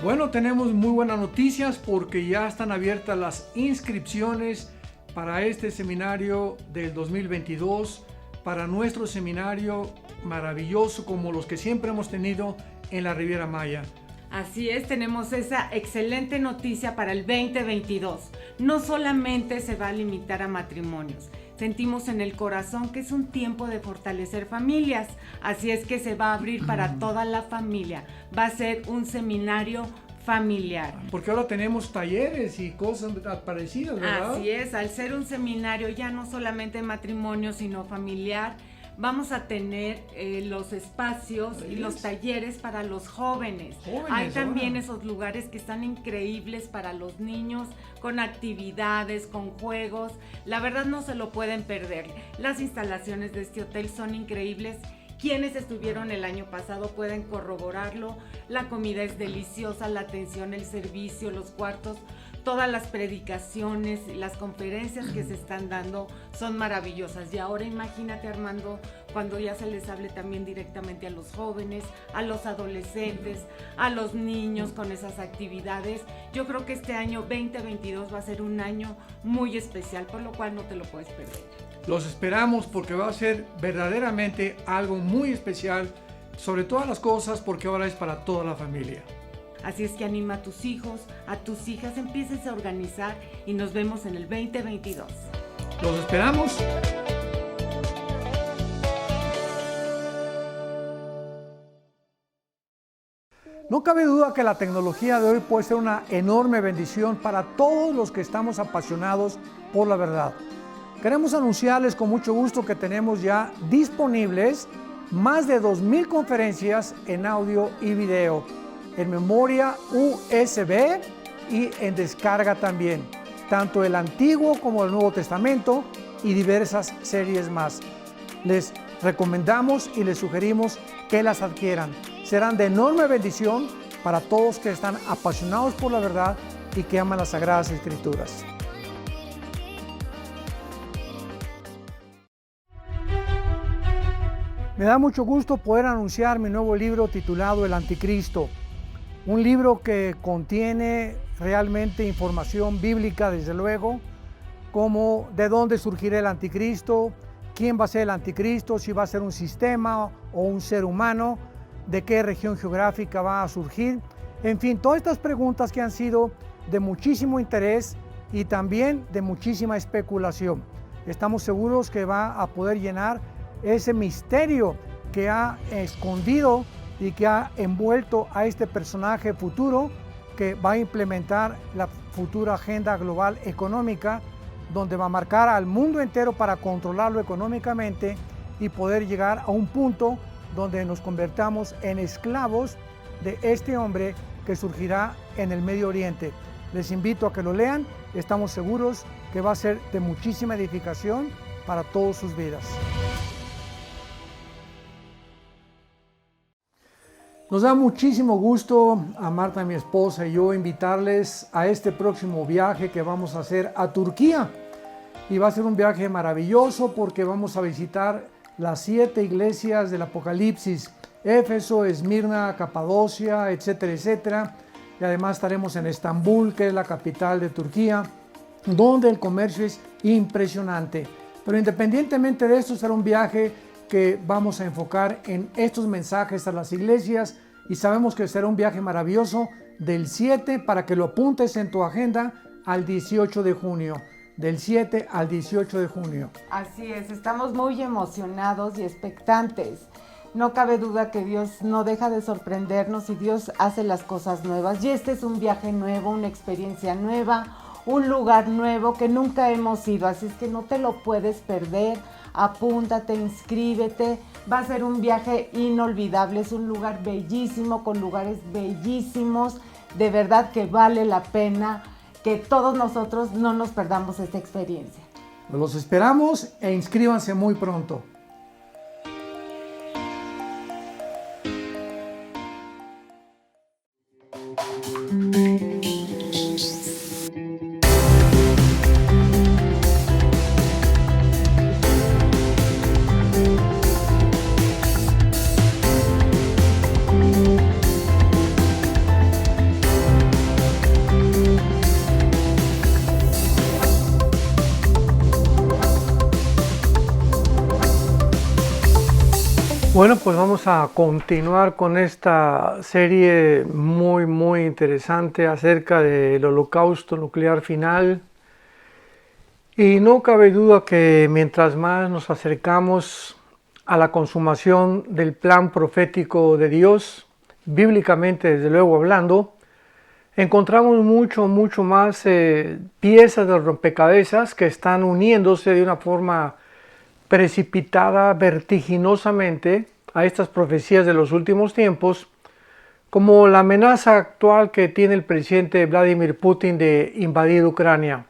Bueno, tenemos muy buenas noticias porque ya están abiertas las inscripciones para este seminario del 2022, para nuestro seminario maravilloso como los que siempre hemos tenido en la Riviera Maya. Así es, tenemos esa excelente noticia para el 2022. No solamente se va a limitar a matrimonios, sentimos en el corazón que es un tiempo de fortalecer familias, así es que se va a abrir para toda la familia, va a ser un seminario familiar. Porque ahora tenemos talleres y cosas parecidas, ¿verdad? Así es, al ser un seminario ya no solamente matrimonio, sino familiar, vamos a tener los espacios y los talleres para los jóvenes. Hay también esos lugares que están increíbles para los niños, con actividades, con juegos. La verdad no se lo pueden perder. Las instalaciones de este hotel son increíbles. Quienes estuvieron el año pasado pueden corroborarlo. La comida es deliciosa, la atención, el servicio, los cuartos, todas las predicaciones y las conferencias que se están dando son maravillosas. Y ahora imagínate, Armando, cuando ya se les hable también directamente a los jóvenes, a los adolescentes, a los niños con esas actividades. Yo creo que este año 2022 va a ser un año muy especial, por lo cual no te lo puedes perder. Los esperamos porque va a ser verdaderamente algo muy especial, sobre todas las cosas, porque ahora es para toda la familia. Así es que anima a tus hijos, a tus hijas, empieces a organizar y nos vemos en el 2022. Los esperamos. No cabe duda que la tecnología de hoy puede ser una enorme bendición para todos los que estamos apasionados por la verdad. Queremos anunciarles con mucho gusto que tenemos ya disponibles más de 2,000 conferencias en audio y video, en memoria USB y en descarga también, tanto el Antiguo como el Nuevo Testamento y diversas series más. Les recomendamos y les sugerimos que las adquieran. Serán de enorme bendición para todos que están apasionados por la verdad y que aman las Sagradas Escrituras. Me da mucho gusto poder anunciar mi nuevo libro titulado El Anticristo. Un libro que contiene realmente información bíblica, desde luego, como de dónde surgirá el anticristo, quién va a ser el anticristo, si va a ser un sistema o un ser humano, de qué región geográfica va a surgir. En fin, todas estas preguntas que han sido de muchísimo interés y también de muchísima especulación. Estamos seguros que va a poder llenar ese misterio que ha escondido y que ha envuelto a este personaje futuro que va a implementar la futura agenda global económica, donde va a marcar al mundo entero para controlarlo económicamente y poder llegar a un punto donde nos convertamos en esclavos de este hombre que surgirá en el Medio Oriente. Les invito a que lo lean, estamos seguros que va a ser de muchísima edificación para todas sus vidas. Nos da muchísimo gusto a Marta, mi esposa, y yo invitarles a este próximo viaje que vamos a hacer a Turquía. Y va a ser un viaje maravilloso porque vamos a visitar las 7 iglesias del Apocalipsis: Éfeso, Esmirna, Capadocia, etcétera, etcétera. Y además estaremos en Estambul, que es la capital de Turquía, donde el comercio es impresionante. Pero independientemente de esto, será un viaje que vamos a enfocar en estos mensajes a las iglesias, y sabemos que será un viaje maravilloso del 7, para que lo apuntes en tu agenda, al 18 de junio. Del 7 al 18 de junio. Así es, estamos muy emocionados y expectantes. No cabe duda que Dios no deja de sorprendernos y Dios hace las cosas nuevas. Y este es un viaje nuevo, una experiencia nueva, un lugar nuevo que nunca hemos ido. Así es que no te lo puedes perder. Apúntate, inscríbete. Va a ser un viaje inolvidable. Es un lugar bellísimo, con lugares bellísimos. De verdad que vale la pena que todos nosotros no nos perdamos esta experiencia. Los esperamos e inscríbanse muy pronto. Bueno, pues vamos a continuar con esta serie muy interesante acerca del holocausto nuclear final. Y no cabe duda que mientras más nos acercamos a la consumación del plan profético de Dios, bíblicamente desde luego hablando, encontramos mucho más piezas de rompecabezas que están uniéndose de una forma precipitada vertiginosamente a estas profecías de los últimos tiempos, como la amenaza actual que tiene el presidente Vladimir Putin de invadir Ucrania.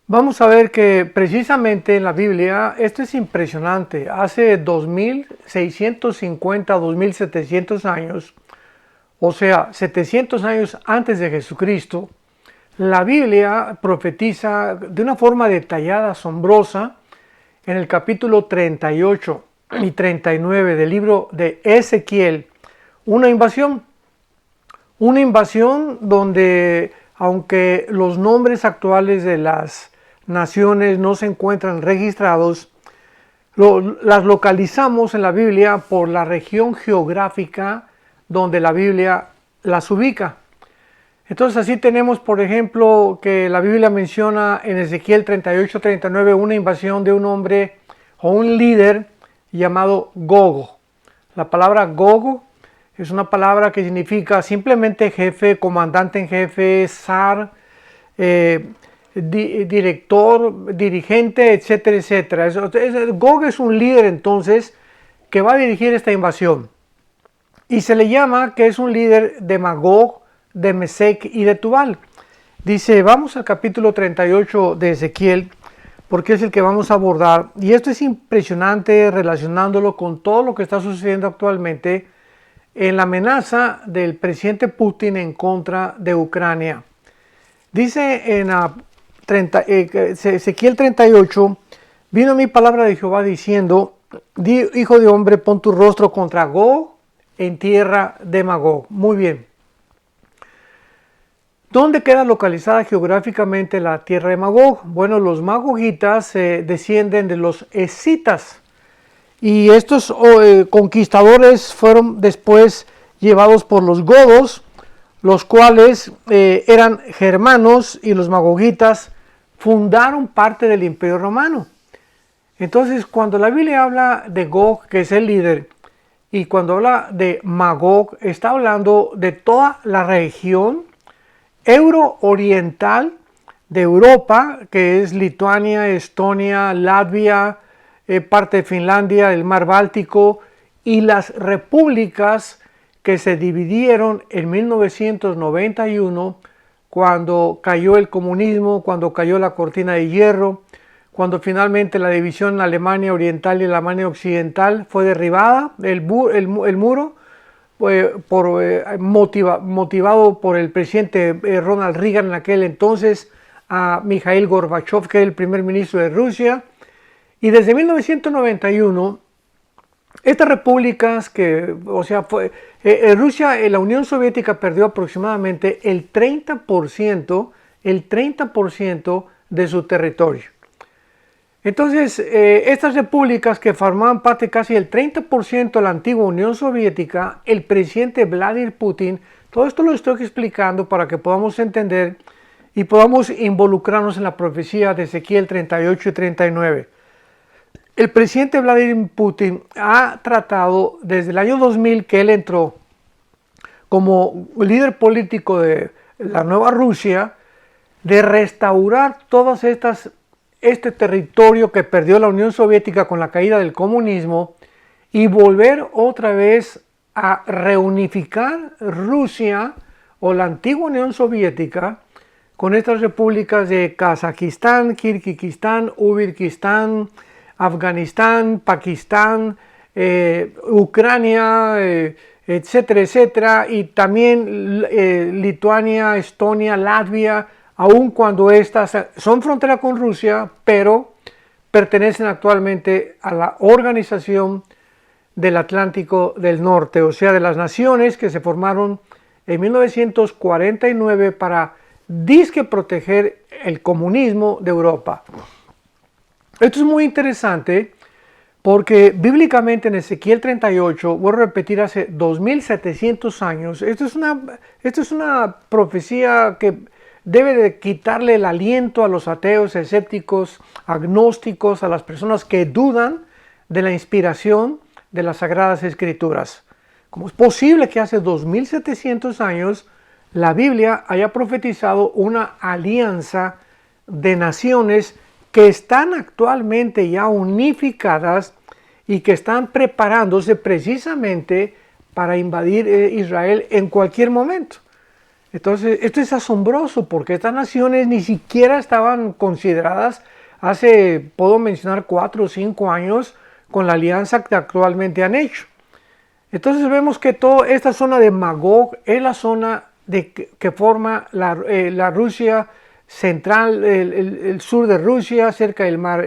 Vamos a ver que precisamente en la Biblia, esto es impresionante, hace 2650, 2700 años, o sea, 700 años antes de Jesucristo, la Biblia profetiza de una forma detallada, asombrosa, en el capítulo 38 y 39 del libro de Ezequiel, una invasión donde, aunque los nombres actuales de las naciones no se encuentran registrados, las localizamos en la Biblia por la región geográfica donde la Biblia las ubica. Entonces así tenemos, por ejemplo, que la Biblia menciona en Ezequiel 38-39 una invasión de un hombre o un líder llamado Gogo. La palabra Gogo es una palabra que significa simplemente jefe, comandante en jefe, zar, director, dirigente, etcétera, etcétera. Gog es un líder entonces que va a dirigir esta invasión. Y se le llama que es un líder de Magog, de Mesec y de Tubal. Dice, vamos al capítulo 38 de Ezequiel, porque es el que vamos a abordar. Y esto es impresionante relacionándolo con todo lo que está sucediendo actualmente en la amenaza del presidente Putin en contra de Ucrania. Dice en Ezequiel 38, vino mi palabra de Jehová diciendo, hijo de hombre, pon tu rostro contra Gog en tierra de Magog. Muy bien. ¿Dónde queda localizada geográficamente la tierra de Magog? Bueno, los magogitas descienden de los escitas y estos conquistadores fueron después llevados por los godos, los cuales eran germanos, y los magogitas fundaron parte del Imperio Romano. Entonces, cuando la Biblia habla de Gog, que es el líder, y cuando habla de Magog, está hablando de toda la región eurooriental de Europa, que es Lituania, Estonia, Latvia, parte de Finlandia, el mar Báltico, y las repúblicas que se dividieron en 1991, cuando cayó el comunismo, cuando cayó la cortina de hierro, cuando finalmente la división en Alemania Oriental y Alemania Occidental fue derribada, el muro, motivado por el presidente Ronald Reagan en aquel entonces, a Mikhail Gorbachev, que es el primer ministro de Rusia. Y desde 1991, estas repúblicas Rusia, la Unión Soviética perdió aproximadamente el 30% de su territorio. Entonces, estas repúblicas que formaban parte casi del 30% de la antigua Unión Soviética, el presidente Vladimir Putin, todo esto lo estoy explicando para que podamos entender y podamos involucrarnos en la profecía de Ezequiel 38 y 39. El presidente Vladimir Putin ha tratado desde el año 2000, que él entró como líder político de la nueva Rusia, de restaurar todas este territorio que perdió la Unión Soviética con la caída del comunismo y volver otra vez a reunificar Rusia o la antigua Unión Soviética con estas repúblicas de Kazajistán, Kirguistán, Uzbekistán, Afganistán, Pakistán, Ucrania, etcétera, etcétera, y también Lituania, Estonia, Latvia, aun cuando estas son frontera con Rusia, pero pertenecen actualmente a la Organización del Atlántico del Norte, o sea, de las naciones que se formaron en 1949 para disque proteger el comunismo de Europa. Esto es muy interesante Porque bíblicamente en Ezequiel 38, voy a repetir, hace 2700 años, esto es una profecía que debe de quitarle el aliento a los ateos, escépticos, agnósticos, a las personas que dudan de la inspiración de las Sagradas Escrituras. ¿Cómo es posible que hace 2700 años la Biblia haya profetizado una alianza de naciones que están actualmente ya unificadas y que están preparándose precisamente para invadir Israel en cualquier momento? Entonces, esto es asombroso porque estas naciones ni siquiera estaban consideradas hace, puedo mencionar, 4 o 5 años con la alianza que actualmente han hecho. Entonces vemos que toda esta zona de Magog es la zona que forma la Rusia central, el sur de Rusia, cerca del mar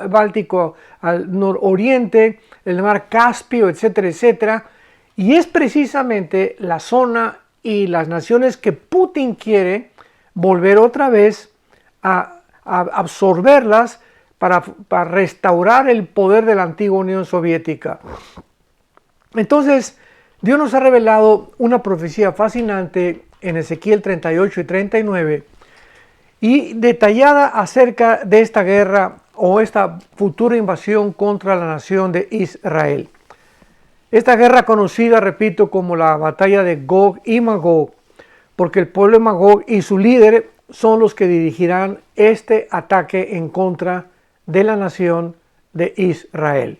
Báltico al nororiente, el mar Caspio, etcétera, etcétera. Y es precisamente la zona y las naciones que Putin quiere volver otra vez a absorberlas para restaurar el poder de la antigua Unión Soviética. Entonces, Dios nos ha revelado una profecía fascinante en Ezequiel 38 y 39 y detallada acerca de esta guerra o esta futura invasión contra la nación de Israel. Esta guerra conocida, repito, como la batalla de Gog y Magog, porque el pueblo de Magog y su líder son los que dirigirán este ataque en contra de la nación de Israel.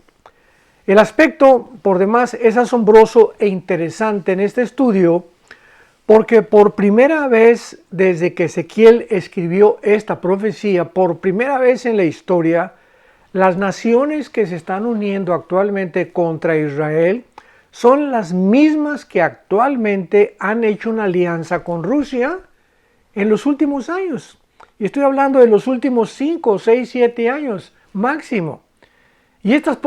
El aspecto, por demás, es asombroso e interesante en este estudio porque por primera vez desde que Ezequiel escribió esta profecía, por primera vez en la historia, las naciones que se están uniendo actualmente contra Israel son las mismas que actualmente han hecho una alianza con Rusia en los últimos años. Y estoy hablando de los últimos 5, 6, 7 años máximo. Y estas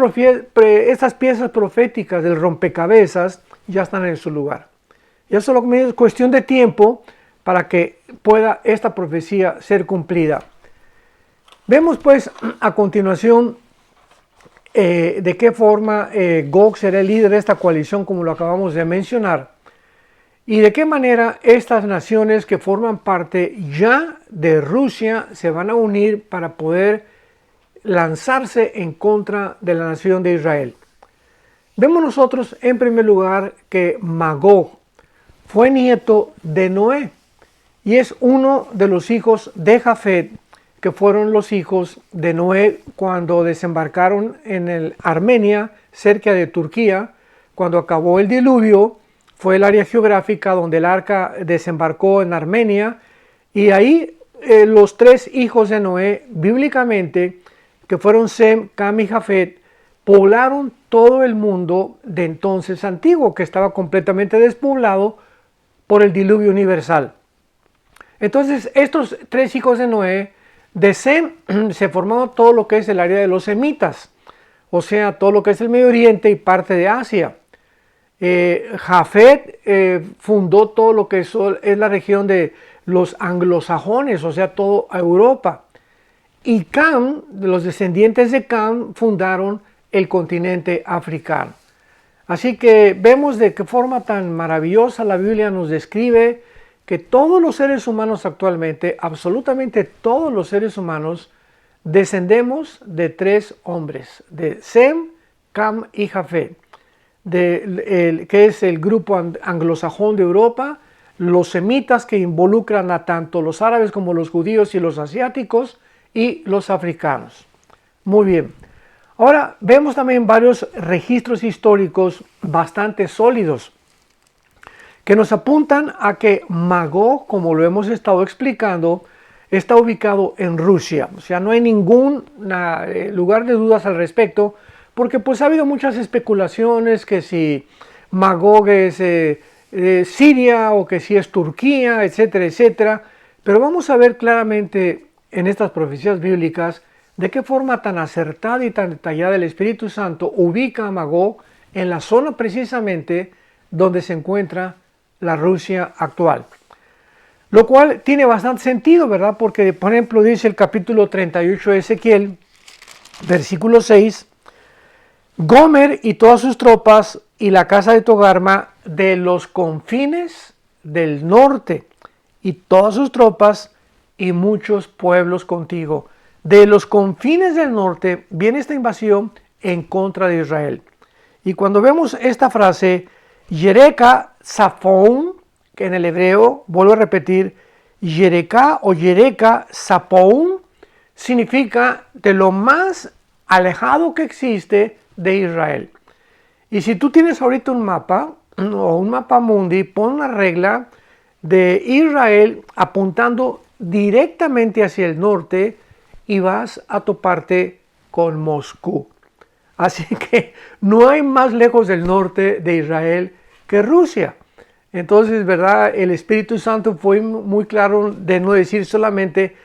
piezas proféticas del rompecabezas ya están en su lugar. Ya solo es cuestión de tiempo para que pueda esta profecía ser cumplida. Vemos pues a continuación de qué forma Gog será el líder de esta coalición, como lo acabamos de mencionar, y de qué manera estas naciones que forman parte ya de Rusia se van a unir para poder lanzarse en contra de la nación de Israel. Vemos nosotros en primer lugar que Magog fue nieto de Noé y es uno de los hijos de Jafet, que fueron los hijos de Noé cuando desembarcaron en Armenia, cerca de Turquía. Cuando acabó el diluvio, fue el área geográfica donde el arca desembarcó en Armenia, y ahí los 3 hijos de Noé, bíblicamente, que fueron Sem, Cam y Jafet, poblaron todo el mundo de entonces antiguo, que estaba completamente despoblado por el diluvio universal. Entonces, estos 3 hijos de Noé, de Sem se formó todo lo que es el área de los semitas, o sea, todo lo que es el Medio Oriente y parte de Asia. Jafet fundó todo lo que es la región de los anglosajones, o sea, toda Europa. Y Cam, los descendientes de Cam, fundaron el continente africano. Así que vemos de qué forma tan maravillosa la Biblia nos describe que todos los seres humanos actualmente, absolutamente todos los seres humanos, descendemos de 3 hombres, de Sem, Cam y Jafet, que es el grupo anglosajón de Europa, los semitas que involucran a tanto los árabes como los judíos y los asiáticos, y los africanos. Muy bien. Ahora vemos también varios registros históricos bastante sólidos que nos apuntan a que Magog, como lo hemos estado explicando, está ubicado en Rusia. O sea, no hay ningún lugar de dudas al respecto, porque pues ha habido muchas especulaciones que si Magog es Siria o que si es Turquía, etcétera, etcétera. Pero vamos a ver claramente en estas profecías bíblicas de qué forma tan acertada y tan detallada el Espíritu Santo ubica a Magog en la zona precisamente donde se encuentra la Rusia actual. Lo cual tiene bastante sentido, ¿verdad? Porque, por ejemplo, dice el capítulo 38 de Ezequiel, versículo 6, Gomer y todas sus tropas y la casa de Togarma de los confines del norte y todas sus tropas y muchos pueblos contigo. De los confines del norte viene esta invasión en contra de Israel. Y cuando vemos esta frase, Yereka Safón, que en el hebreo, vuelvo a repetir, Yereka o Yereka Sapón, significa de lo más alejado que existe de Israel. Y si tú tienes ahorita un mapa o un mapa mundi, pon una regla de Israel apuntando directamente hacia el norte y vas a toparte con Moscú. Así que no hay más lejos del norte de Israel que Rusia. Entonces, ¿verdad? El Espíritu Santo fue muy claro de no decir solamente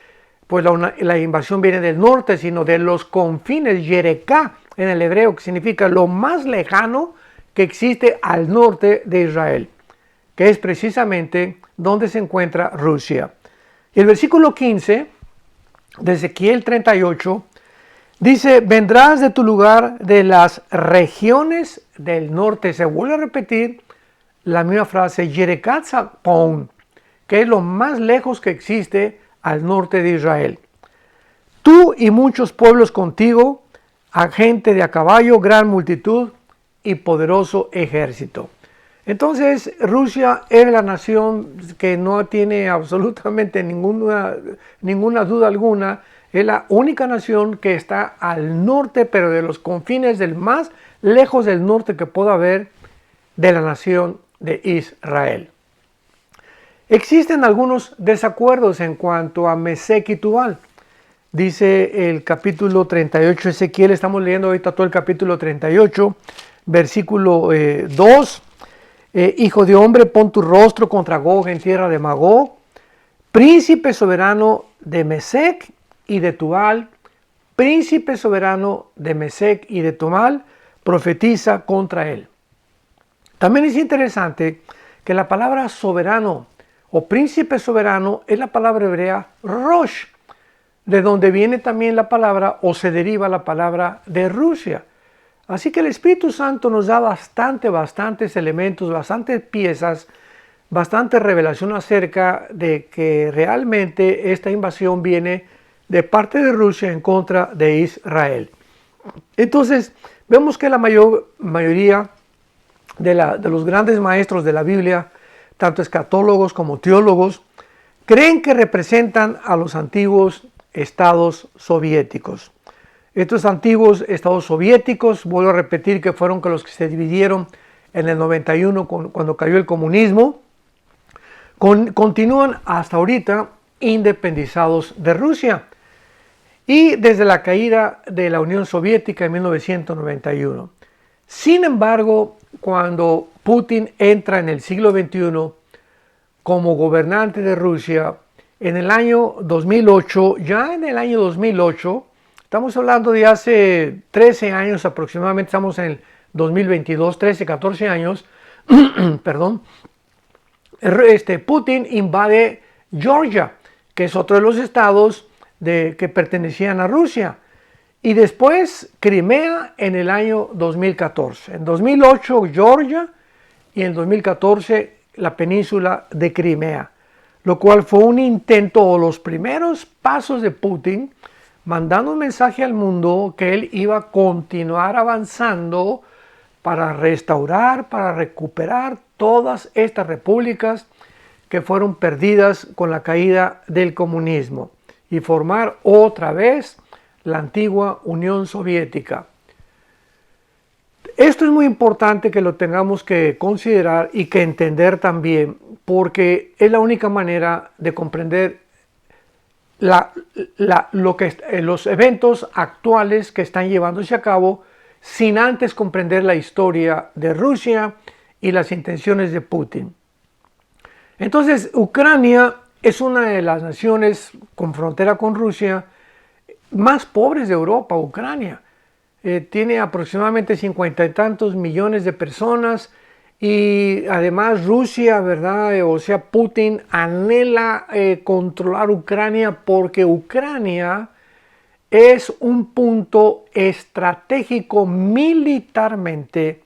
pues la invasión viene del norte, sino de los confines, Yereká en el hebreo, que significa lo más lejano que existe al norte de Israel, que es precisamente donde se encuentra Rusia. Y el versículo 15 de Ezequiel 38 dice, vendrás de tu lugar de las regiones del norte. Se vuelve a repetir la misma frase, Yereká Sapón, que es lo más lejos que existe al norte de Israel. Tú y muchos pueblos contigo, a gente de a caballo, gran multitud y poderoso ejército. Entonces Rusia era la nación que no tiene absolutamente ninguna duda alguna, es la única nación que está al norte, pero de los confines del más lejos del norte que pueda haber de la nación de Israel. Existen algunos desacuerdos en cuanto a Mesec y Tubal. Dice el capítulo 38 de Ezequiel, estamos leyendo ahorita todo el capítulo 38, versículo 2. Hijo de hombre, pon tu rostro contra Gog en tierra de Magog, príncipe soberano de Mesec y de Tubal, príncipe soberano de Mesec y de Tubal, profetiza contra él. También es interesante que la palabra soberano o príncipe soberano es la palabra hebrea Rosh, de donde viene también la palabra o se deriva la palabra de Rusia. Así que el Espíritu Santo nos da bastantes elementos, bastantes piezas, bastante revelación acerca de que realmente esta invasión viene de parte de Rusia en contra de Israel. Entonces, vemos que la mayoría de los grandes maestros de la Biblia, tanto escatólogos como teólogos, creen que representan a los antiguos estados soviéticos. Estos antiguos estados soviéticos, vuelvo a repetir que fueron los que se dividieron en el 91 cuando cayó el comunismo, continúan hasta ahorita independizados de Rusia y desde la caída de la Unión Soviética en 1991. Sin embargo, cuando Putin entra en el siglo XXI como gobernante de Rusia, en el año 2008, ya en el año 2008, estamos hablando de hace 13 años aproximadamente, estamos en el 2022, 13, 14 años, perdón, Putin invade Georgia, que es otro de los estados que pertenecían a Rusia, y después Crimea en el año 2014. En 2008 Georgia y en 2014 la península de Crimea, lo cual fue un intento o los primeros pasos de Putin mandando un mensaje al mundo que él iba a continuar avanzando para restaurar, para recuperar todas estas repúblicas que fueron perdidas con la caída del comunismo y formar otra vez la antigua Unión Soviética. Esto es muy importante que lo tengamos que considerar y que entender también, porque es la única manera de comprender los eventos actuales que están llevándose a cabo sin antes comprender la historia de Rusia y las intenciones de Putin. Entonces, Ucrania es una de las naciones con frontera con Rusia más pobres de Europa. Ucrania tiene aproximadamente 50 y tantos millones de personas y además Rusia, ¿verdad? O sea, Putin anhela controlar Ucrania porque Ucrania es un punto estratégico militarmente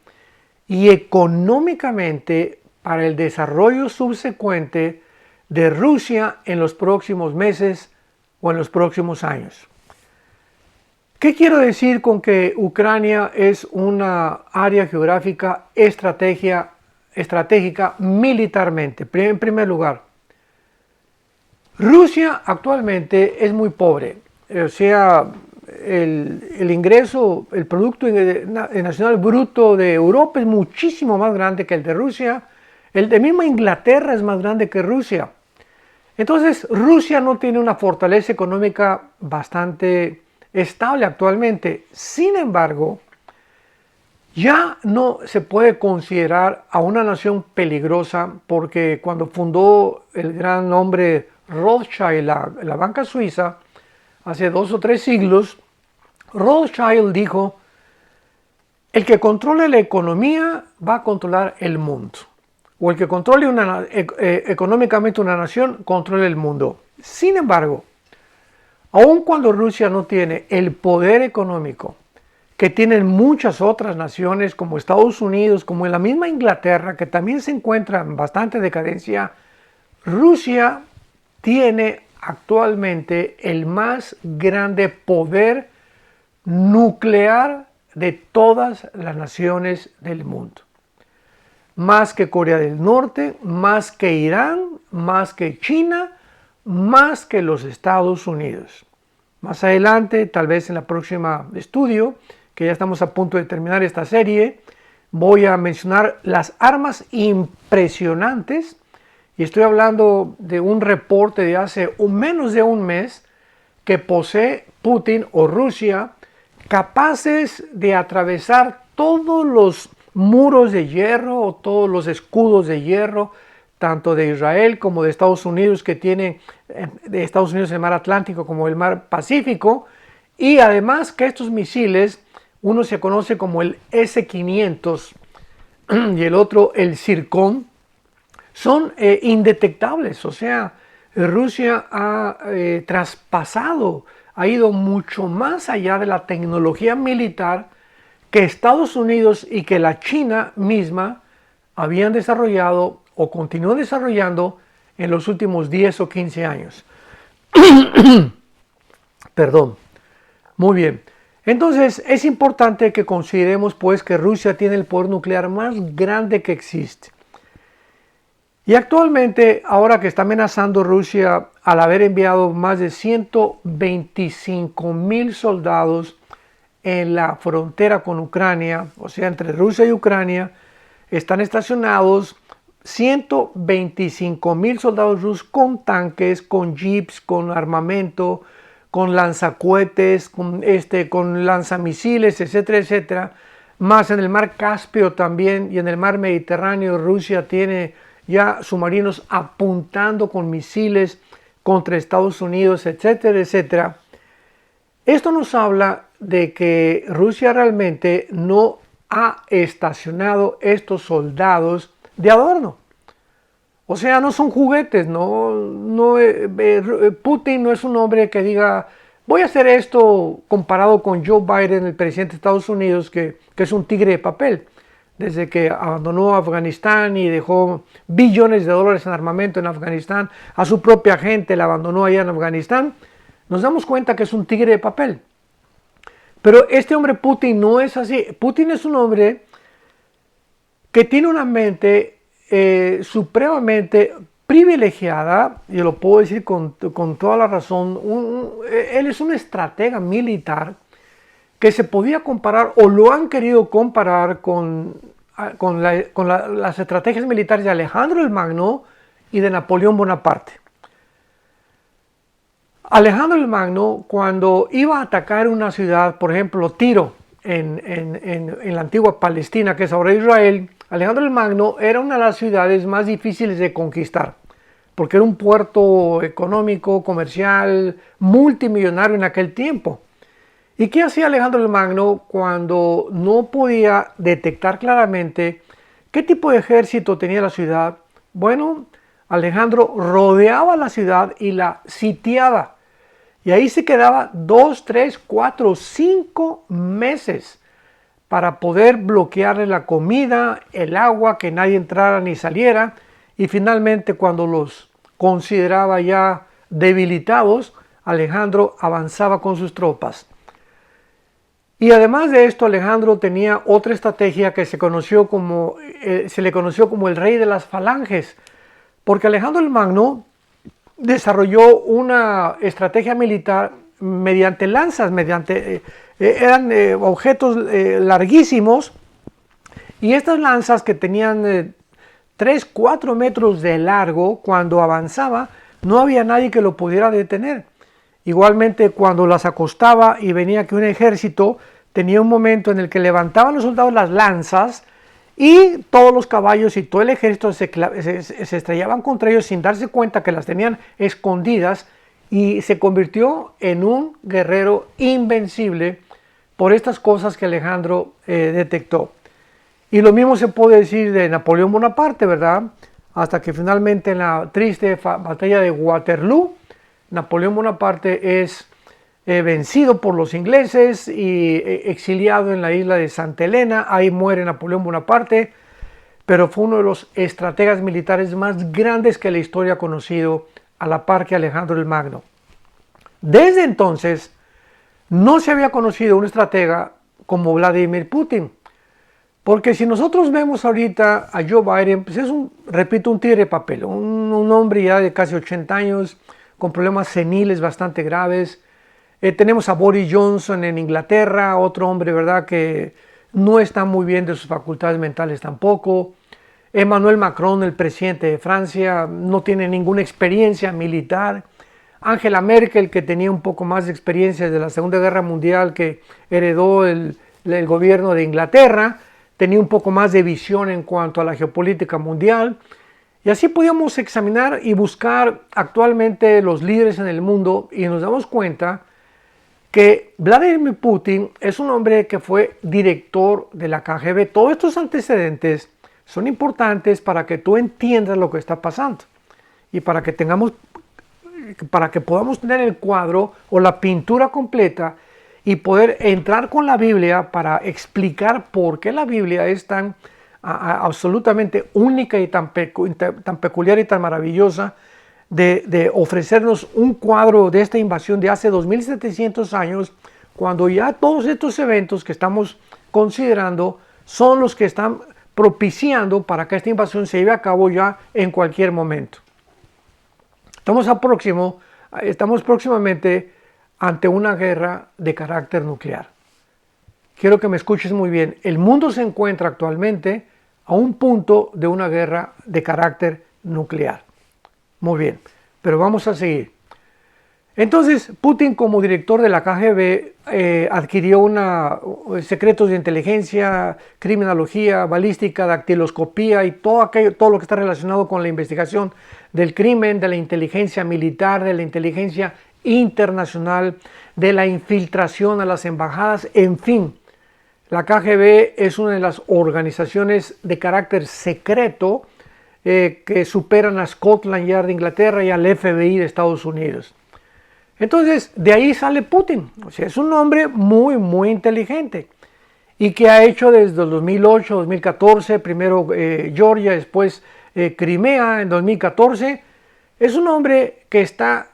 y económicamente para el desarrollo subsecuente de Rusia en los próximos meses o en los próximos años. ¿Qué quiero decir con que Ucrania es una área geográfica estratégica militarmente? En primer lugar, Rusia actualmente es muy pobre, o sea, el ingreso, el Producto Nacional Bruto de Europa es muchísimo más grande que el de Rusia, el de misma Inglaterra es más grande que Rusia. Entonces, Rusia no tiene una fortaleza económica bastante estable actualmente. Sin embargo, ya no se puede considerar a una nación peligrosa porque cuando fundó el gran hombre Rothschild la banca suiza, hace 2 o 3 siglos, Rothschild dijo, el que controle la economía va a controlar el mundo. O el que controle económicamente una nación, controla el mundo. Sin embargo, aun cuando Rusia no tiene el poder económico que tienen muchas otras naciones como Estados Unidos, como en la misma Inglaterra, que también se encuentra en bastante decadencia, Rusia tiene actualmente el más grande poder nuclear de todas las naciones del mundo. Más que Corea del Norte, más que Irán, más que China, más que los Estados Unidos. Más adelante, tal vez en la próxima estudio, que ya estamos a punto de terminar esta serie, voy a mencionar las armas impresionantes, y estoy hablando de un reporte de hace menos de un mes que posee Putin o Rusia, capaces de atravesar todos los muros de hierro o todos los escudos de hierro, tanto de Israel como de Estados Unidos, que tiene de Estados Unidos el mar Atlántico como el mar Pacífico, y además que estos misiles, uno se conoce como el S-500 y el otro el Zircon, son indetectables. O sea, Rusia ha traspasado, ha ido mucho más allá de la tecnología militar que Estados Unidos y que la China misma habían desarrollado o continúan desarrollando en los últimos 10 o 15 años. Perdón. Muy bien. Entonces es importante que consideremos pues que Rusia tiene el poder nuclear más grande que existe. Y actualmente, ahora que está amenazando Rusia al haber enviado más de 125,000 soldados en la frontera con Ucrania, o sea, entre Rusia y Ucrania, están estacionados 125,000 soldados rusos con tanques, con jeeps, con armamento, con lanzacohetes, con lanzamisiles, etcétera, etcétera. Más en el mar Caspio también y en el mar Mediterráneo Rusia tiene ya submarinos apuntando con misiles contra Estados Unidos, etcétera, etcétera. Esto nos habla de que Rusia realmente no ha estacionado estos soldados de adorno. O sea, no son juguetes, Putin no es un hombre que diga, voy a hacer esto comparado con Joe Biden, el presidente de Estados Unidos, que es un tigre de papel. Desde que abandonó Afganistán y dejó billones de dólares en armamento en Afganistán, a su propia gente la abandonó allá en Afganistán, nos damos cuenta que es un tigre de papel. Pero este hombre Putin no es así. Putin es un hombre que tiene una mente supremamente privilegiada, y lo puedo decir con toda la razón. Él es un estratega militar que se podía comparar, o lo han querido comparar con las estrategias militares de Alejandro el Magno y de Napoleón Bonaparte. Alejandro el Magno, cuando iba a atacar una ciudad, por ejemplo Tiro, en la antigua Palestina, que es ahora Israel, Alejandro el Magno era una de las ciudades más difíciles de conquistar, porque era un puerto económico, comercial, multimillonario en aquel tiempo. ¿Y qué hacía Alejandro el Magno cuando no podía detectar claramente qué tipo de ejército tenía la ciudad? Bueno, Alejandro rodeaba la ciudad y la sitiaba. Y ahí se quedaba 2, 3, 4, 5 meses para poder bloquearle la comida, el agua, que nadie entrara ni saliera. Y finalmente, cuando los consideraba ya debilitados, Alejandro avanzaba con sus tropas. Y además de esto, Alejandro tenía otra estrategia que se le conoció como el rey de las falanges, porque Alejandro el Magno desarrolló una estrategia militar mediante lanzas, eran objetos larguísimos, y estas lanzas que tenían 3, 4 metros de largo, cuando avanzaba no había nadie que lo pudiera detener. Igualmente, cuando las acostaba y venía que un ejército, tenía un momento en el que levantaban los soldados las lanzas y todos los caballos y todo el ejército se estrellaban contra ellos sin darse cuenta que las tenían escondidas, y se convirtió en un guerrero invencible por estas cosas que Alejandro detectó. Y lo mismo se puede decir de Napoleón Bonaparte, ¿verdad? Hasta que finalmente en la triste batalla de Waterloo, Napoleón Bonaparte es vencido por los ingleses y exiliado en la isla de Santa Elena. Ahí muere Napoleón Bonaparte, pero fue uno de los estrategas militares más grandes que la historia ha conocido, a la par que Alejandro el Magno. Desde entonces no se había conocido un estratega como Vladimir Putin, porque si nosotros vemos ahorita a Joe Biden, pues es un tigre de papel, un hombre ya de casi 80 años, con problemas seniles bastante graves. Tenemos a Boris Johnson en Inglaterra, otro hombre, ¿verdad?, que no está muy bien de sus facultades mentales tampoco. Emmanuel Macron, el presidente de Francia, no tiene ninguna experiencia militar. Angela Merkel, que tenía un poco más de experiencia desde la Segunda Guerra Mundial, que heredó el gobierno de Inglaterra, tenía un poco más de visión en cuanto a la geopolítica mundial. Y así podíamos examinar y buscar actualmente los líderes en el mundo, y nos damos cuenta que Vladimir Putin es un hombre que fue director de la KGB. Todos estos antecedentes son importantes para que tú entiendas lo que está pasando y para que podamos tener el cuadro o la pintura completa y poder entrar con la Biblia para explicar por qué la Biblia es tan absolutamente única y tan peculiar y tan maravillosa, de ofrecernos un cuadro de esta invasión de hace 2700 años, cuando ya todos estos eventos que estamos considerando son los que están propiciando para que esta invasión se lleve a cabo ya en cualquier momento. Estamos próximamente ante una guerra de carácter nuclear. Quiero que me escuches muy bien. El mundo se encuentra actualmente a un punto de una guerra de carácter nuclear. Muy bien, pero vamos a seguir. Entonces, Putin, como director de la KGB, adquirió secretos de inteligencia, criminología, balística, dactiloscopía y todo lo que está relacionado con la investigación del crimen, de la inteligencia militar, de la inteligencia internacional, de la infiltración a las embajadas, en fin. La KGB es una de las organizaciones de carácter secreto que superan a Scotland Yard de Inglaterra y al FBI de Estados Unidos. Entonces, de ahí sale Putin. O sea, es un hombre muy, muy inteligente y que ha hecho desde el 2008, 2014, primero Georgia, después Crimea en 2014. Es un hombre que está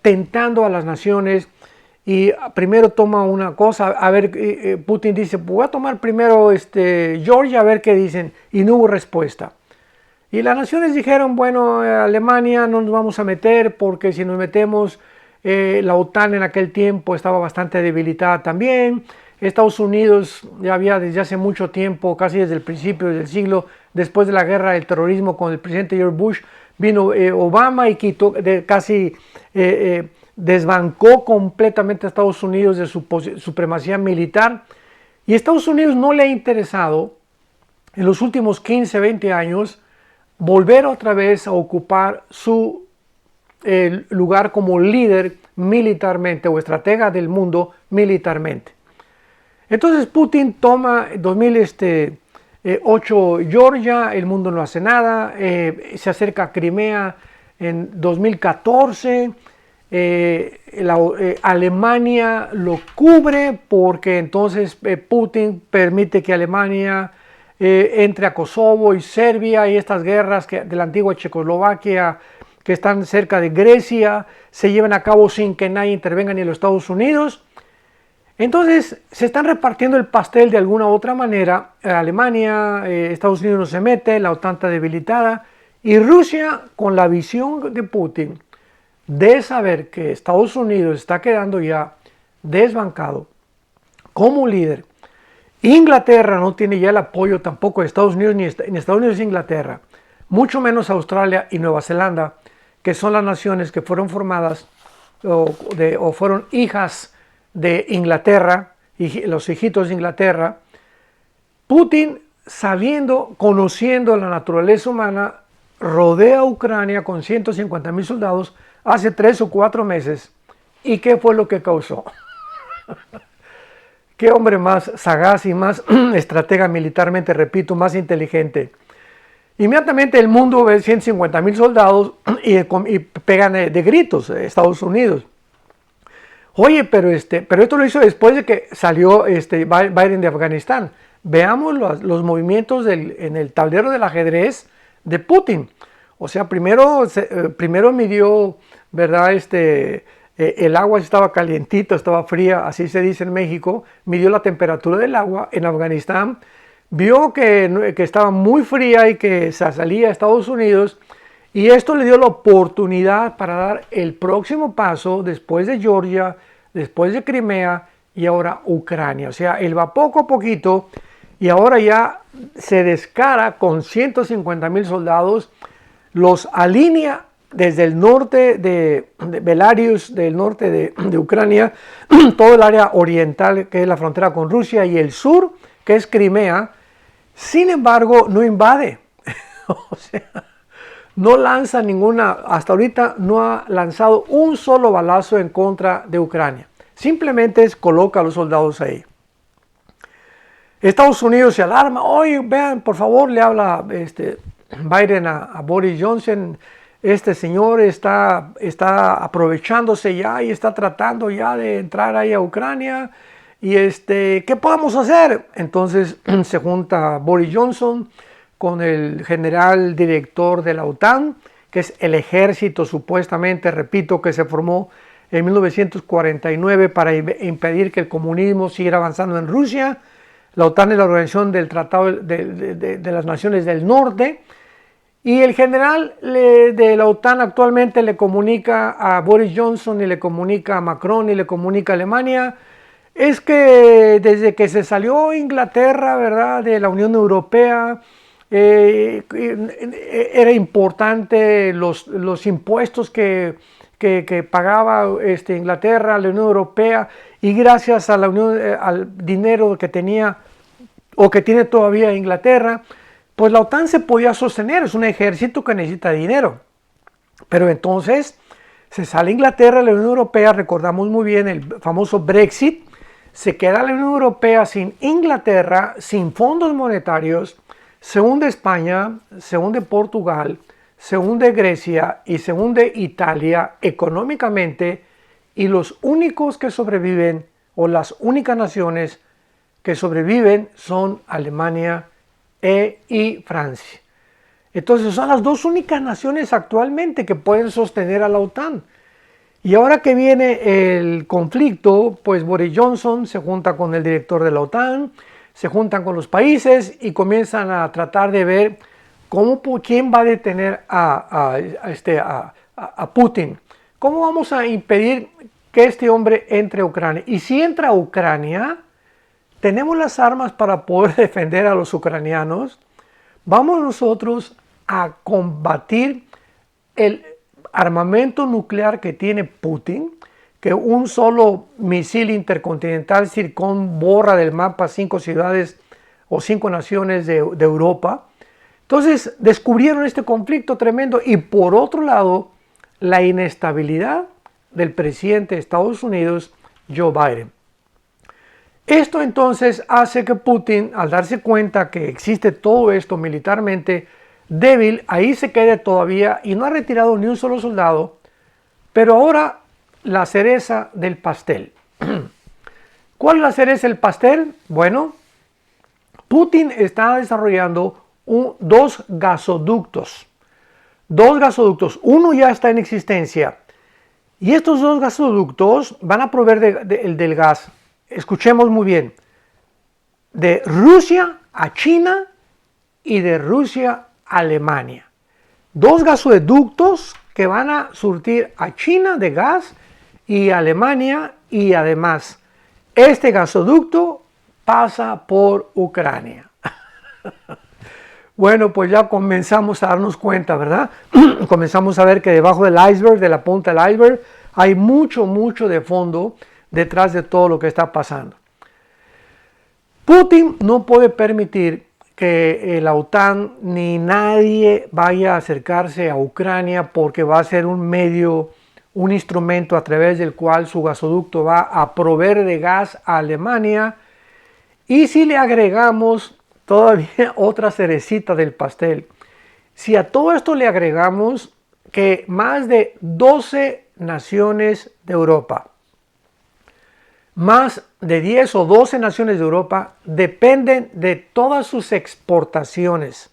tentando a las naciones y primero toma una cosa, a ver, Putin dice, pues voy a tomar primero Georgia a ver qué dicen, y no hubo respuesta. Y las naciones dijeron, bueno, Alemania no nos vamos a meter porque si nos metemos, la OTAN en aquel tiempo estaba bastante debilitada también. Estados Unidos ya había desde hace mucho tiempo, casi desde el principio del siglo, después de la guerra del terrorismo con el presidente George Bush, vino Obama y quitó, desbancó completamente a Estados Unidos de su supremacía militar. Y a Estados Unidos no le ha interesado en los últimos 15, 20 años volver otra vez a ocupar su lugar como líder militarmente o estratega del mundo militarmente. Entonces Putin toma 2008 Georgia, el mundo no hace nada, se acerca a Crimea en 2014, Alemania lo cubre porque entonces Putin permite que Alemania entre a Kosovo y Serbia y estas guerras de la antigua Checoslovaquia que están cerca de Grecia se lleven a cabo sin que nadie intervenga ni los Estados Unidos. Entonces se están repartiendo el pastel de alguna u otra manera. Alemania, Estados Unidos no se mete, la OTAN está debilitada y Rusia, con la visión de Putin de saber que Estados Unidos está quedando ya desbancado como líder. Inglaterra no tiene ya el apoyo tampoco de Estados Unidos, ni Estados Unidos ni Inglaterra, mucho menos Australia y Nueva Zelanda, que son las naciones que fueron formadas o fueron hijas de Inglaterra, los hijitos de Inglaterra. Putin, sabiendo, conociendo la naturaleza humana, rodea a Ucrania con 150,000 soldados hace 3 o 4 meses. ¿Y qué fue lo que causó? ¿Qué hombre más sagaz y más estratega militarmente, repito, más inteligente? Inmediatamente el mundo ve 150,000 soldados y pegan de gritos Estados Unidos. Oye, pero esto lo hizo después de que salió Biden de Afganistán. Veamos los movimientos en el tablero del ajedrez de Putin. O sea, primero midió, ¿verdad? El agua estaba calientita, estaba fría, así se dice en México. Midió la temperatura del agua en Afganistán. Vio que estaba muy fría y que se salía a Estados Unidos. Y esto le dio la oportunidad para dar el próximo paso después de Georgia, después de Crimea y ahora Ucrania. O sea, él va poco a poquito y ahora ya se descara con 150,000 soldados, los alinea desde el norte de Belarus, del norte de Ucrania, todo el área oriental que es la frontera con Rusia y el sur que es Crimea. Sin embargo, no invade. O sea, no lanza hasta ahorita no ha lanzado un solo balazo en contra de Ucrania. Simplemente coloca a los soldados ahí. Estados Unidos se alarma. Oye, vean, por favor, le habla Biden a Boris Johnson. Este señor está aprovechándose ya y está tratando ya de entrar ahí a Ucrania. Y ¿qué podemos hacer? Entonces se junta Boris Johnson con el general director de la OTAN, que es el ejército supuestamente, repito, que se formó en 1949 para impedir que el comunismo siguiera avanzando en Rusia. La OTAN es la organización del Tratado de las Naciones del Norte. Y el general de la OTAN actualmente le comunica a Boris Johnson y le comunica a Macron y le comunica a Alemania, es que desde que se salió Inglaterra, ¿verdad?, de la Unión Europea, era importante los impuestos que pagaba Inglaterra, la Unión Europea, y gracias a la Unión, al dinero que tenía o que tiene todavía Inglaterra, pues la OTAN se podía sostener. Es un ejército que necesita dinero. Pero entonces se sale Inglaterra de la Unión Europea, recordamos muy bien el famoso Brexit, se queda la Unión Europea sin Inglaterra, sin fondos monetarios, se hunde España, se hunde Portugal, se hunde Grecia y se hunde Italia económicamente, y los únicos que sobreviven, o las únicas naciones que sobreviven, son Alemania y Francia. Entonces son las dos únicas naciones actualmente que pueden sostener a la OTAN. Y ahora que viene el conflicto, pues Boris Johnson se junta con el director de la OTAN, se juntan con los países y comienzan a tratar de ver quién va a detener a Putin. ¿Cómo vamos a impedir que este hombre entre a Ucrania? Y si entra a Ucrania, tenemos las armas para poder defender a los ucranianos. Vamos nosotros a combatir el armamento nuclear que tiene Putin, que un solo misil intercontinental Zircon borra del mapa 5 ciudades o 5 naciones de Europa. Entonces descubrieron este conflicto tremendo, y por otro lado la inestabilidad del presidente de Estados Unidos, Joe Biden. Esto entonces hace que Putin, al darse cuenta que existe todo esto militarmente débil, ahí se quede todavía y no ha retirado ni un solo soldado, pero ahora la cereza del pastel. ¿Cuál es la cereza del pastel? Bueno, Putin está desarrollando dos gasoductos. Uno ya está en existencia. Y estos dos gasoductos van a proveer del gas, escuchemos muy bien, de Rusia a China y de Rusia a Alemania. Dos gasoductos que van a surtir a China de gas y a Alemania, y además este gasoducto pasa por Ucrania. Bueno, pues ya comenzamos a darnos cuenta, ¿verdad? Comenzamos a ver que debajo del iceberg, de la punta del iceberg, hay mucho de fondo detrás de todo lo que está pasando. Putin no puede permitir que la OTAN ni nadie vaya a acercarse a Ucrania, porque va a ser un medio, un instrumento a través del cual su gasoducto va a proveer de gas a Alemania. Y si le agregamos todavía otra cerecita del pastel, si a todo esto le agregamos que más de 12 naciones de Europa, más de 10 o 12 naciones de Europa dependen de todas sus exportaciones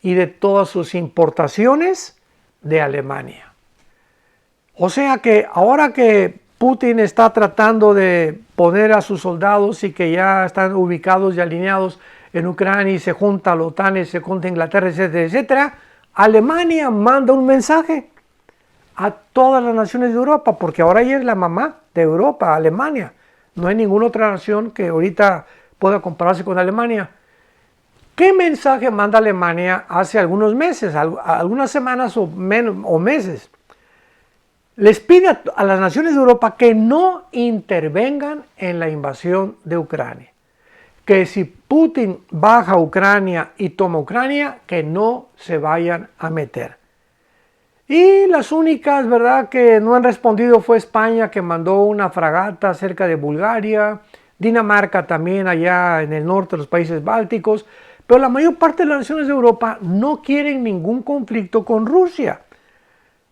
y de todas sus importaciones de Alemania. O sea que ahora que Putin está tratando de poner a sus soldados y que ya están ubicados y alineados en Ucrania y se junta la OTAN y se junta Inglaterra, etcétera, etcétera, Alemania manda un mensaje a todas las naciones de Europa, porque ahora ella es la mamá de Europa, Alemania. No hay ninguna otra nación que ahorita pueda compararse con Alemania. ¿Qué mensaje manda Alemania hace algunos meses, algunas semanas o meses? Les pide a las naciones de Europa que no intervengan en la invasión de Ucrania. Que si Putin baja a Ucrania y toma Ucrania, que no se vayan a meter. Y las únicas, ¿verdad?, que no han respondido fue España, que mandó una fragata cerca de Bulgaria, Dinamarca también allá en el norte de los países bálticos, pero la mayor parte de las naciones de Europa no quieren ningún conflicto con Rusia,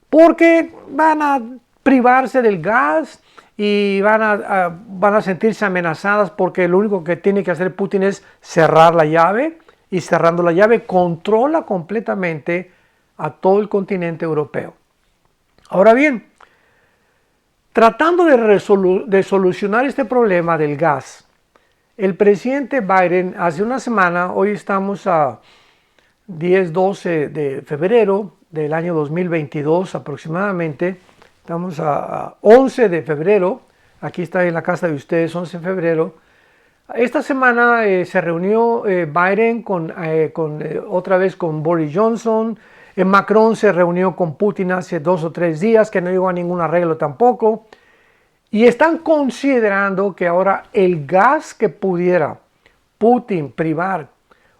porque van a privarse del gas y van a sentirse amenazadas, porque lo único que tiene que hacer Putin es cerrar la llave, y cerrando la llave controla completamente a todo el continente europeo. Ahora bien, tratando de solucionar este problema del gas, el presidente Biden hace una semana, hoy estamos a 10-12 de febrero del año 2022 aproximadamente, estamos a 11 de febrero, aquí está en la casa de ustedes, 11 de febrero. Esta semana se reunió Biden otra vez con Boris Johnson. Macron se reunió con Putin hace 2 o 3 días, que no llegó a ningún arreglo tampoco. Y están considerando que ahora el gas que pudiera Putin privar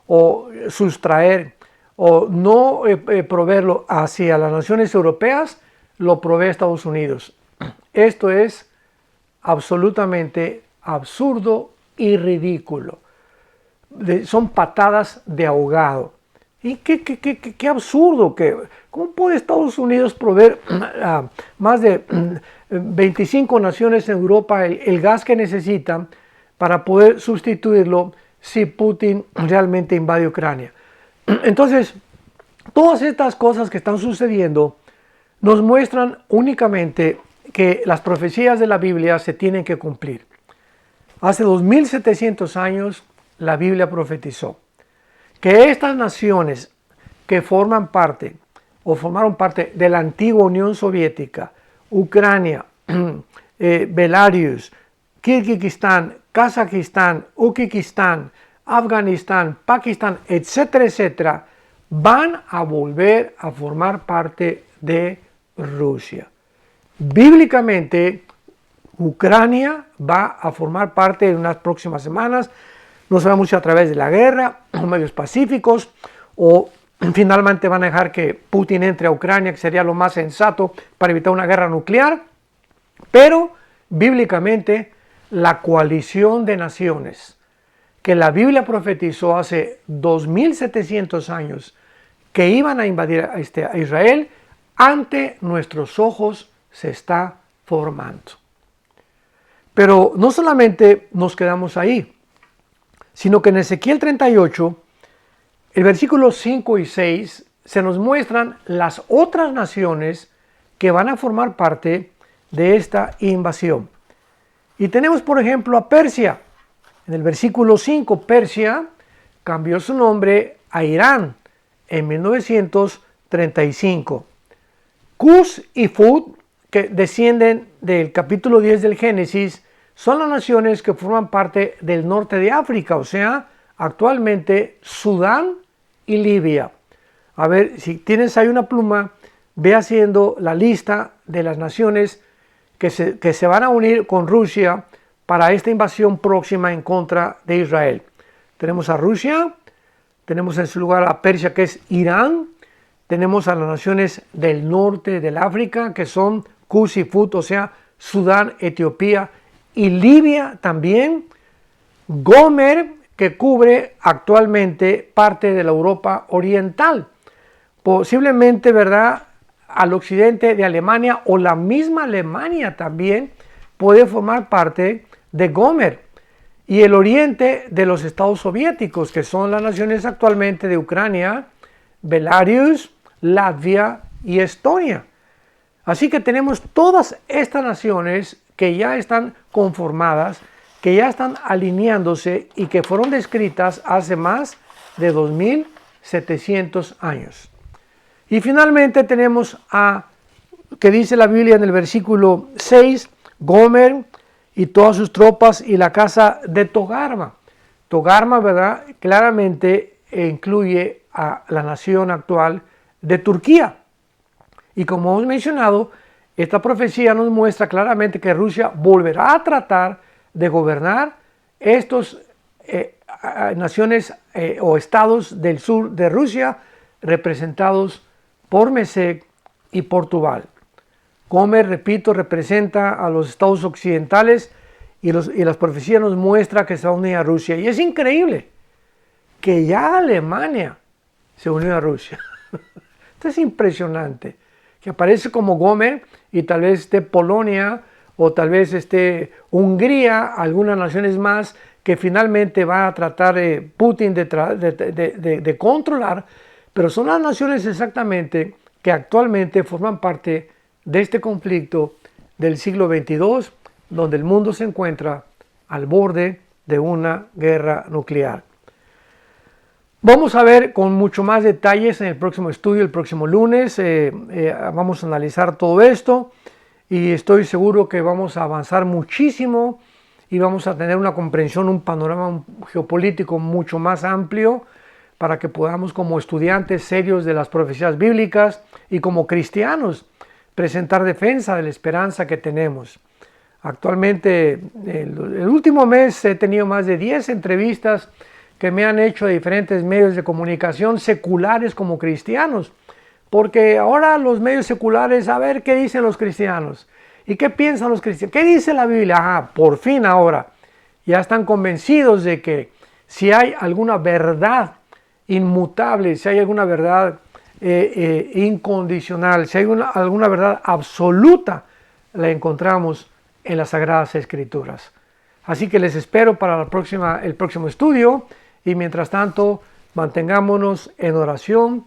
o sustraer o no proveerlo hacia las naciones europeas, lo provee Estados Unidos. Esto es absolutamente absurdo y ridículo. Son patadas de ahogado. Y qué absurdo, ¿cómo puede Estados Unidos proveer a más de 25 naciones en Europa el gas que necesitan para poder sustituirlo si Putin realmente invade Ucrania? Entonces, todas estas cosas que están sucediendo nos muestran únicamente que las profecías de la Biblia se tienen que cumplir. Hace 2700 años la Biblia profetizó que estas naciones que forman parte o formaron parte de la antigua Unión Soviética, Ucrania, Belarus, Kirguistán, Kazajistán, Uzbekistán, Afganistán, Pakistán, etcétera, etcétera, van a volver a formar parte de Rusia. Bíblicamente, Ucrania va a formar parte en unas próximas semanas. No sabemos si a través de la guerra, o medios pacíficos, o finalmente van a dejar que Putin entre a Ucrania, que sería lo más sensato para evitar una guerra nuclear. Pero bíblicamente, la coalición de naciones que la Biblia profetizó hace 2700 años que iban a invadir a Israel, ante nuestros ojos se está formando. Pero no solamente nos quedamos ahí, sino que en Ezequiel 38, el versículo 5 y 6, se nos muestran las otras naciones que van a formar parte de esta invasión. Y tenemos, por ejemplo, a Persia. En el versículo 5, Persia cambió su nombre a Irán en 1935. Cus y Fud, que descienden del capítulo 10 del Génesis, son las naciones que forman parte del norte de África, o sea, actualmente Sudán y Libia. A ver, si tienes ahí una pluma, ve haciendo la lista de las naciones que se van a unir con Rusia para esta invasión próxima en contra de Israel. Tenemos a Rusia, tenemos en su lugar a Persia, que es Irán, tenemos a las naciones del norte del África, que son Cus y Fut, o sea, Sudán, Etiopía y Libia también. Gomer, que cubre actualmente parte de la Europa oriental. Posiblemente, ¿verdad?, al occidente de Alemania o la misma Alemania también puede formar parte de Gomer. Y el oriente de los estados soviéticos, que son las naciones actualmente de Ucrania, Belarus, Latvia y Estonia. Así que tenemos todas estas naciones que ya están conformadas, que ya están alineándose y que fueron descritas hace más de 2700 años. Y finalmente tenemos que dice la Biblia en el versículo 6, Gomer y todas sus tropas y la casa de Togarma. Togarma, ¿verdad?, claramente incluye a la nación actual de Turquía. Y como hemos mencionado, esta profecía nos muestra claramente que Rusia volverá a tratar de gobernar estos naciones o estados del sur de Rusia, representados por Mesec y por Tubal. Gomer, repito, representa a los estados occidentales y las profecías nos muestra que se va a unir a Rusia. Y es increíble que ya Alemania se unió a Rusia. Esto es impresionante, que aparece como Gomer y tal vez esté Polonia o tal vez esté Hungría, algunas naciones más que finalmente va a tratar Putin de controlar, pero son las naciones exactamente que actualmente forman parte de este conflicto del siglo XXII, donde el mundo se encuentra al borde de una guerra nuclear. Vamos a ver con mucho más detalles en el próximo estudio, el próximo lunes. Vamos a analizar todo esto y estoy seguro que vamos a avanzar muchísimo y vamos a tener una comprensión, un panorama geopolítico mucho más amplio para que podamos, como estudiantes serios de las profecías bíblicas y como cristianos, presentar defensa de la esperanza que tenemos. Actualmente, el último mes he tenido más de 10 entrevistas que me han hecho de diferentes medios de comunicación seculares como cristianos, porque ahora los medios seculares, a ver qué dicen los cristianos y qué piensan los cristianos, qué dice la Biblia. Por fin ahora ya están convencidos de que si hay alguna verdad inmutable, si hay alguna verdad incondicional, si hay alguna verdad absoluta, la encontramos en las Sagradas Escrituras. Así que les espero para el próximo estudio. Y mientras tanto, mantengámonos en oración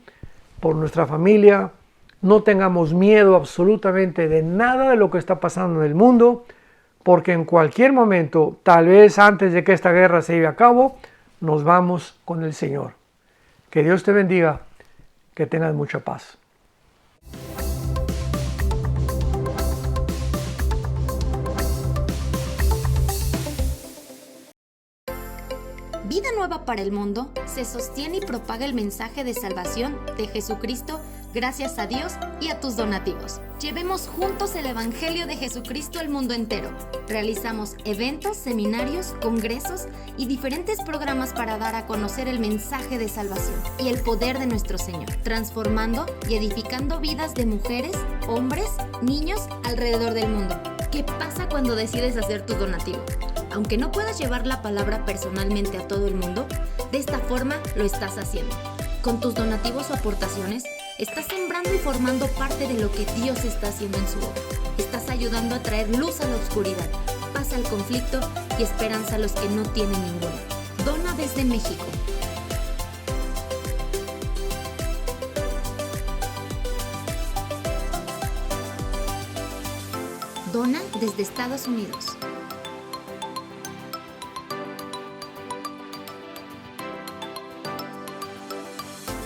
por nuestra familia. No tengamos miedo absolutamente de nada de lo que está pasando en el mundo, porque en cualquier momento, tal vez antes de que esta guerra se lleve a cabo, nos vamos con el Señor. Que Dios te bendiga, que tengas mucha paz. Vida Nueva para el Mundo se sostiene y propaga el mensaje de salvación de Jesucristo gracias a Dios y a tus donativos. Llevemos juntos el Evangelio de Jesucristo al mundo entero. Realizamos eventos, seminarios, congresos y diferentes programas para dar a conocer el mensaje de salvación y el poder de nuestro Señor, transformando y edificando vidas de mujeres, hombres, niños alrededor del mundo. ¿Qué pasa cuando decides hacer tu donativo? Aunque no puedas llevar la palabra personalmente a todo el mundo, de esta forma lo estás haciendo. Con tus donativos o aportaciones, Estás sembrando y formando parte de lo que Dios está haciendo en su obra. Estás ayudando a traer luz a la oscuridad, paz al conflicto y esperanza a los que no tienen ninguna. Dona desde México. Dona desde Estados Unidos.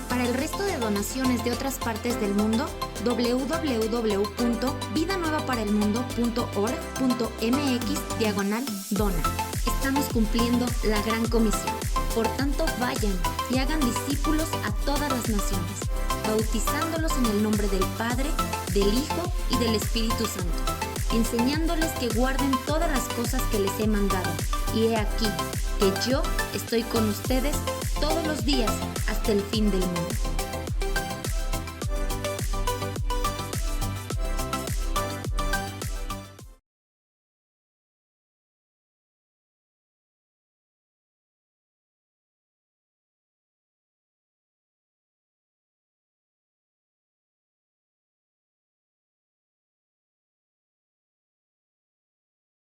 Para el resto de donaciones de otras partes del mundo, www.vidanuevaparaelmundo.org.mx/dona. Estamos cumpliendo la gran comisión. Por tanto, vayan y hagan discípulos a todas las naciones, bautizándolos en el nombre del Padre, del Hijo y del Espíritu Santo, enseñándoles que guarden todas las cosas que les he mandado. Y he aquí que yo estoy con ustedes todos los días hasta el fin del mundo.